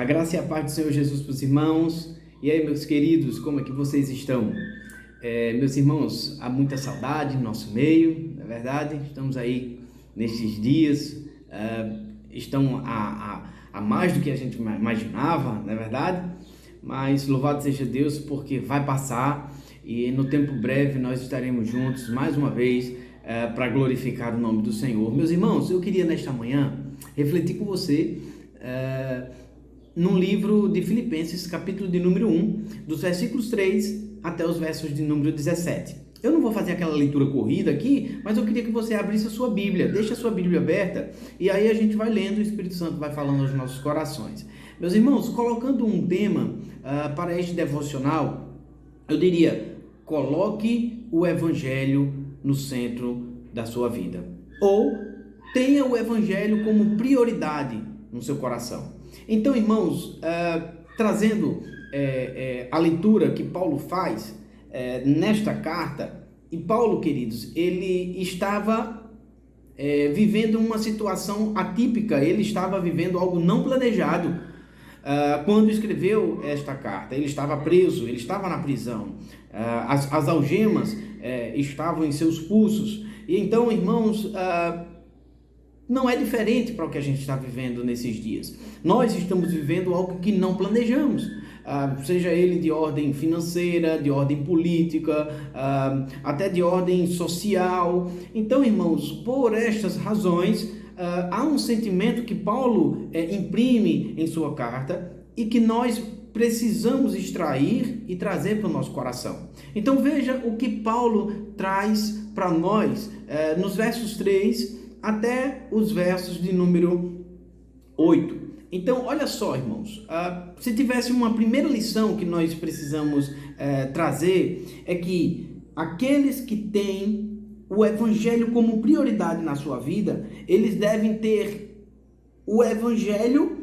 A graça e a paz do Senhor Jesus para os irmãos. E aí, meus queridos, como é que vocês estão? Meus irmãos, há muita saudade no nosso meio, não é verdade? Estamos aí nestes dias, estão a mais do que a gente imaginava, não é verdade? Mas louvado seja Deus, porque vai passar e no tempo breve nós estaremos juntos mais uma vez para glorificar o nome do Senhor. Meus irmãos, eu queria nesta manhã refletir com você num livro de Filipenses, capítulo de número 1, dos versículos 3 até os versos de número 17. Eu não vou fazer aquela leitura corrida aqui, mas eu queria que você abrisse a sua Bíblia, deixe a sua Bíblia aberta, e aí a gente vai lendo, o Espírito Santo vai falando aos nossos corações. Meus irmãos, colocando um tema para este devocional, eu diria, coloque o Evangelho no centro da sua vida, ou tenha o Evangelho como prioridade no seu coração. Então, irmãos, trazendo a leitura que Paulo faz nesta carta, e Paulo, queridos, ele estava vivendo uma situação atípica, ele estava vivendo algo não planejado quando escreveu esta carta. Ele estava preso, ele estava na prisão, as algemas estavam em seus pulsos, e então, irmãos, não é diferente para o que a gente está vivendo nesses dias. Nós estamos vivendo algo que não planejamos, seja ele de ordem financeira, de ordem política, até de ordem social. Então, irmãos, por estas razões, há um sentimento que Paulo imprime em sua carta e que nós precisamos extrair e trazer para o nosso coração. Então, veja o que Paulo traz para nós nos versos 3 até os versos de número 8. Então, olha só, irmãos, se tivesse uma primeira lição que nós precisamos trazer, é que aqueles que têm o Evangelho como prioridade na sua vida, eles devem ter o Evangelho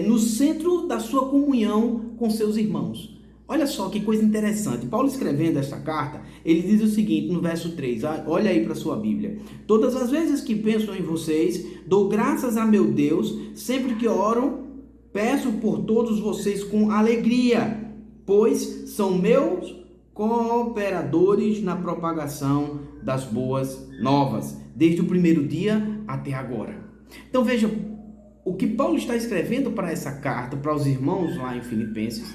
no centro da sua comunhão com seus irmãos. Olha só que coisa interessante. Paulo, escrevendo esta carta, ele diz o seguinte no verso 3, olha aí para a sua Bíblia. Todas as vezes que penso em vocês, dou graças a meu Deus, sempre que oro, peço por todos vocês com alegria, pois são meus cooperadores na propagação das boas novas, desde o primeiro dia até agora. Então veja, o que Paulo está escrevendo para essa carta, para os irmãos lá em Filipenses,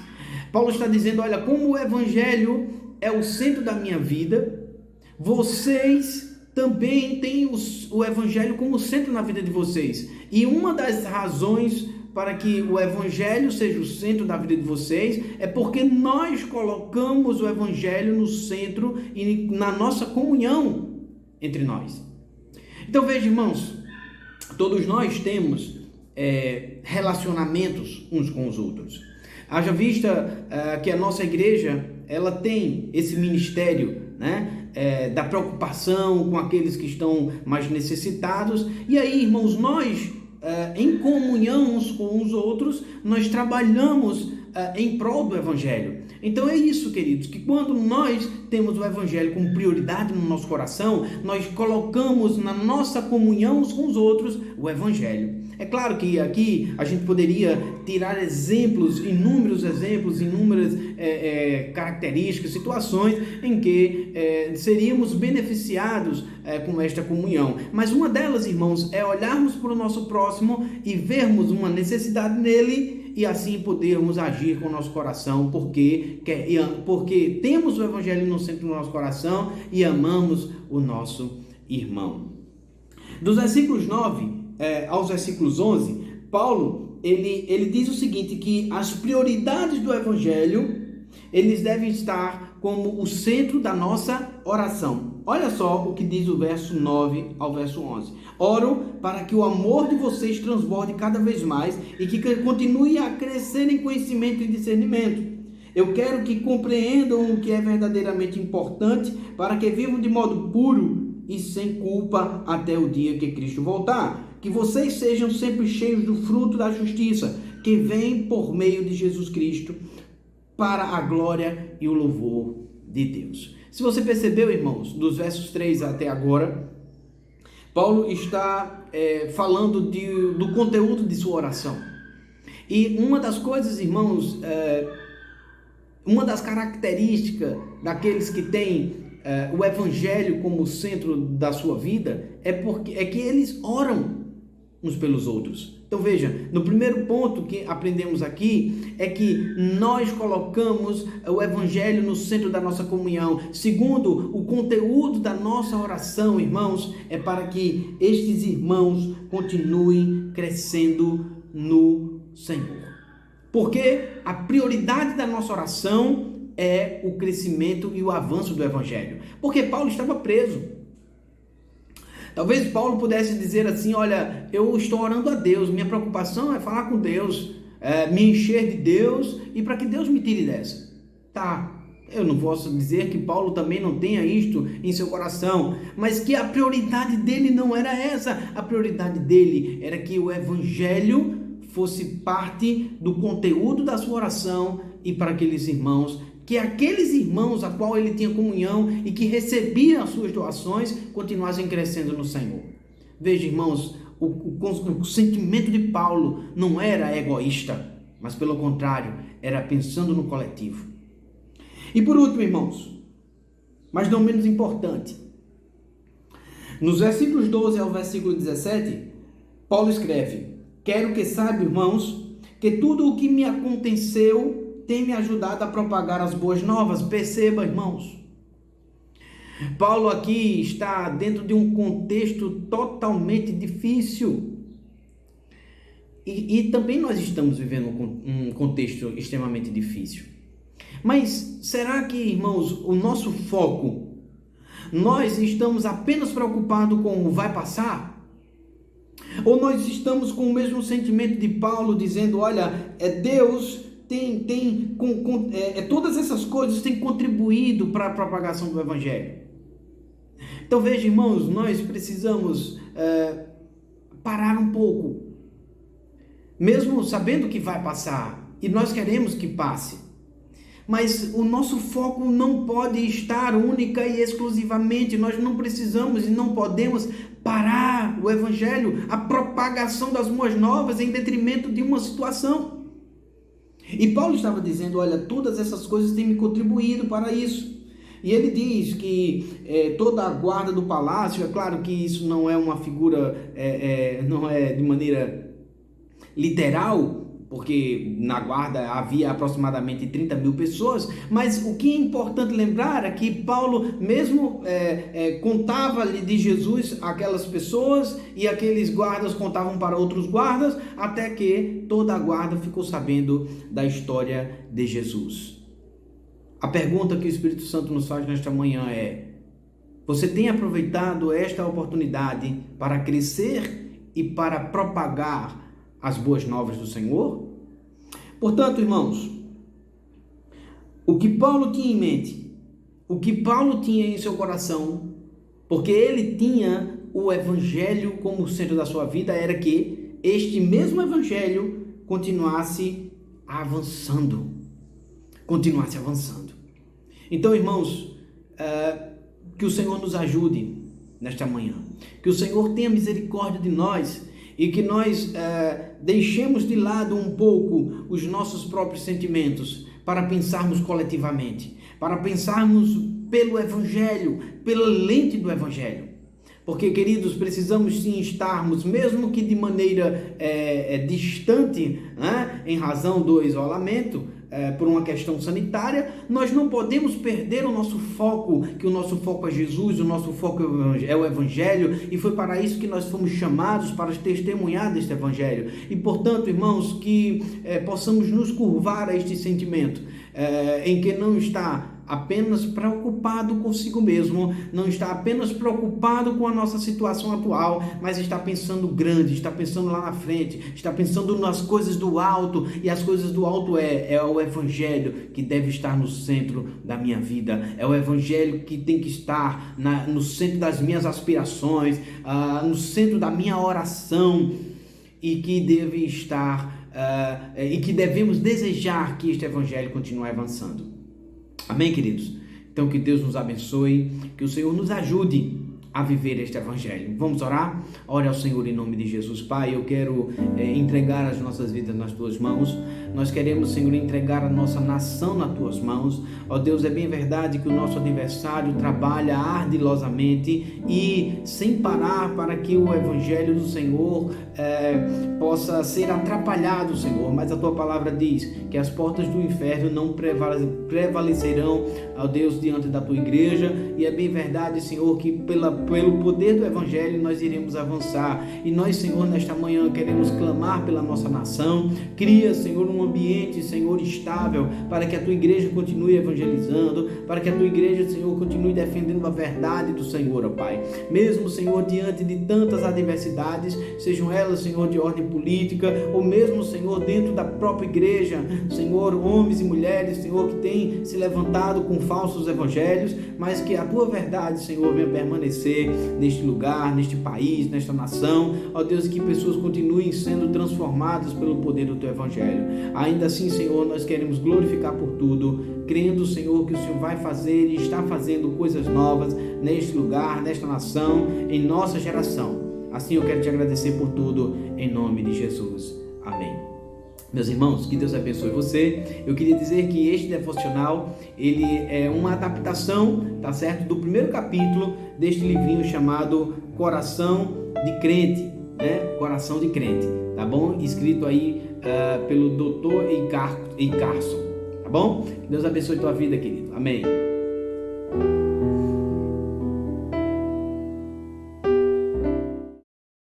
Paulo está dizendo, olha, como o Evangelho é o centro da minha vida, vocês também têm o Evangelho como centro na vida de vocês. E uma das razões para que o Evangelho seja o centro da vida de vocês é porque nós colocamos o Evangelho no centro e na nossa comunhão entre nós. Então veja, irmãos, todos nós temos relacionamentos uns com os outros. Haja vista que a nossa igreja, ela tem esse ministério, né, da preocupação com aqueles que estão mais necessitados. E aí, irmãos, nós, em comunhão uns com os outros, nós trabalhamos em prol do Evangelho. Então é isso, queridos, que quando nós temos o Evangelho como prioridade no nosso coração, nós colocamos na nossa comunhão uns com os outros o Evangelho. É claro que aqui a gente poderia tirar exemplos, inúmeras características, situações em que seríamos beneficiados com esta comunhão. Mas uma delas, irmãos, é olharmos para o nosso próximo e vermos uma necessidade nele e assim podermos agir com o nosso coração, porque temos o Evangelho no centro do nosso coração e amamos o nosso irmão. Dos versículos 9 aos versículos 11, Paulo, ele diz o seguinte, que as prioridades do Evangelho, eles devem estar como o centro da nossa oração. Olha só o que diz o verso 9 ao verso 11. Oro para que o amor de vocês transborde cada vez mais e que continue a crescer em conhecimento e discernimento. Eu quero que compreendam o que é verdadeiramente importante para que vivam de modo puro e sem culpa até o dia que Cristo voltar. Que vocês sejam sempre cheios do fruto da justiça, que vem por meio de Jesus Cristo, para a glória e o louvor de Deus. Se você percebeu, irmãos, dos versos 3 até agora, Paulo está falando do conteúdo de sua oração. E uma das coisas, irmãos, uma das características daqueles que têm o Evangelho como centro da sua vida é que eles oram uns pelos outros. Então veja, no primeiro ponto que aprendemos aqui é que nós colocamos o Evangelho no centro da nossa comunhão. Segundo, o conteúdo da nossa oração, irmãos, é para que estes irmãos continuem crescendo no Senhor. Porque a prioridade da nossa oração é o crescimento e o avanço do Evangelho. Porque Paulo estava preso. Talvez Paulo pudesse dizer assim, olha, eu estou orando a Deus, minha preocupação é falar com Deus, me encher de Deus e para que Deus me tire dessa. Tá, eu não posso dizer que Paulo também não tenha isto em seu coração, mas que a prioridade dele não era essa. A prioridade dele era que o Evangelho fosse parte do conteúdo da sua oração e para aqueles irmãos, que aqueles irmãos a qual ele tinha comunhão e que recebiam as suas doações continuassem crescendo no Senhor. Veja, irmãos, o sentimento de Paulo não era egoísta, mas pelo contrário, era pensando no coletivo. E por último, irmãos, mas não menos importante, nos versículos 12 ao versículo 17, Paulo escreve: quero que saibam, irmãos, que tudo o que me aconteceu tem me ajudado a propagar as boas novas. Perceba, irmãos, Paulo aqui está dentro de um contexto totalmente difícil. E também nós estamos vivendo um contexto extremamente difícil. Mas será que, irmãos, o nosso foco, nós estamos apenas preocupados com o vai passar? Ou nós estamos com o mesmo sentimento de Paulo, dizendo, olha, Deus todas essas coisas têm contribuído para a propagação do Evangelho. Então veja, irmãos, nós precisamos parar um pouco, mesmo sabendo que vai passar, e nós queremos que passe, mas o nosso foco não pode estar única e exclusivamente, nós não precisamos e não podemos parar o Evangelho, a propagação das boas novas em detrimento de uma situação. E Paulo estava dizendo, olha, todas essas coisas têm me contribuído para isso. E ele diz que toda a guarda do palácio, é claro que isso não é uma figura, não é de maneira literal, porque na guarda havia aproximadamente 30 mil pessoas, mas o que é importante lembrar é que Paulo mesmo contava-lhe de Jesus aquelas pessoas, e aqueles guardas contavam para outros guardas, até que toda a guarda ficou sabendo da história de Jesus. A pergunta que o Espírito Santo nos faz nesta manhã é: você tem aproveitado esta oportunidade para crescer e para propagar as boas novas do Senhor? Portanto, irmãos, o que Paulo tinha em mente, o que Paulo tinha em seu coração, porque ele tinha o Evangelho como centro da sua vida, era que este mesmo Evangelho continuasse avançando. Então, irmãos, que o Senhor nos ajude nesta manhã, que o Senhor tenha misericórdia de nós e que nós deixemos de lado um pouco os nossos próprios sentimentos para pensarmos coletivamente, para pensarmos pelo Evangelho, pela lente do Evangelho. Porque, queridos, precisamos sim estarmos, mesmo que de maneira distante, em razão do isolamento, por uma questão sanitária, nós não podemos perder o nosso foco, que o nosso foco é Jesus, o nosso foco é o Evangelho, e foi para isso que nós fomos chamados, para testemunhar deste Evangelho. E, portanto, irmãos, que possamos nos curvar a este sentimento, em que não está apenas preocupado consigo mesmo, não está apenas preocupado com a nossa situação atual, mas está pensando grande, está pensando lá na frente, está pensando nas coisas do alto, e as coisas do alto é o Evangelho que deve estar no centro da minha vida, é o Evangelho que tem que estar no centro das minhas aspirações, no centro da minha oração, e que deve estar, e que devemos desejar que este Evangelho continue avançando. Amém, queridos? Então, que Deus nos abençoe, que o Senhor nos ajude a viver este evangelho. Vamos orar? Ore ao Senhor em nome de Jesus. Pai, eu quero entregar as nossas vidas nas tuas mãos. Nós queremos, Senhor, entregar a nossa nação nas tuas mãos. Ó Deus, é bem verdade que o nosso adversário trabalha ardilosamente e sem parar para que o evangelho do Senhor possa ser atrapalhado, Senhor. Mas a tua palavra diz que as portas do inferno não prevalecerão, ó Deus, diante da tua igreja. E é bem verdade, Senhor, que pelo poder do evangelho nós iremos avançar. E nós, Senhor, nesta manhã queremos clamar pela nossa nação. Cria, Senhor, um ambiente, Senhor, estável para que a tua igreja continue evangelizando, para que a tua igreja, Senhor, continue defendendo a verdade do Senhor, ó Pai. Mesmo, Senhor, diante de tantas adversidades, sejam elas, Senhor, de ordem política, ou mesmo, Senhor, dentro da própria igreja, Senhor, homens e mulheres, Senhor, que têm se levantado com falsos evangelhos, mas que a tua verdade, Senhor, venha permanecer neste lugar, neste país, nesta nação, ó Deus, que pessoas continuem sendo transformadas pelo poder do teu evangelho. Ainda assim, Senhor, nós queremos glorificar por tudo, crendo, Senhor, que o Senhor vai fazer e está fazendo coisas novas neste lugar, nesta nação, em nossa geração. Assim eu quero te agradecer por tudo, em nome de Jesus. Amém. Meus irmãos, que Deus abençoe você. Eu queria dizer que este devocional, ele é uma adaptação, tá certo, do primeiro capítulo deste livrinho chamado Coração de Crente, né? Coração de Crente, tá bom? Escrito aí pelo Dr. E. Carson, tá bom? Que Deus abençoe tua vida, querido. Amém.